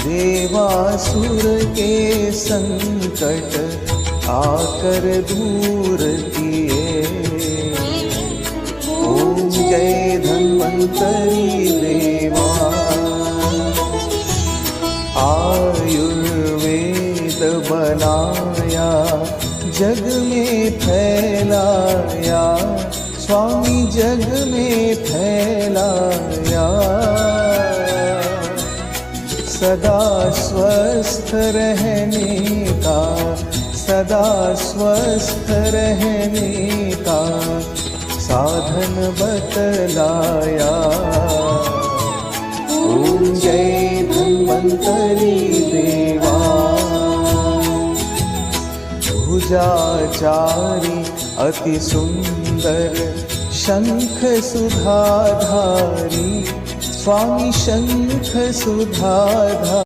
देवासुर के संकट आकर दूर किए। ओम जय धन्वंतरी देवा। आयुर्वेद बनाया जग में फैलाया, स्वामी जग में फैलाया। सदा स्वस्थ रहने का, सदा स्वस्थ रहने का साधन बतलाया। ओम जय धन्वंतरी देवा। भुजाचारी अति सुंदर शंख सुधाधारी, स्वामी शंख सुधाधारी।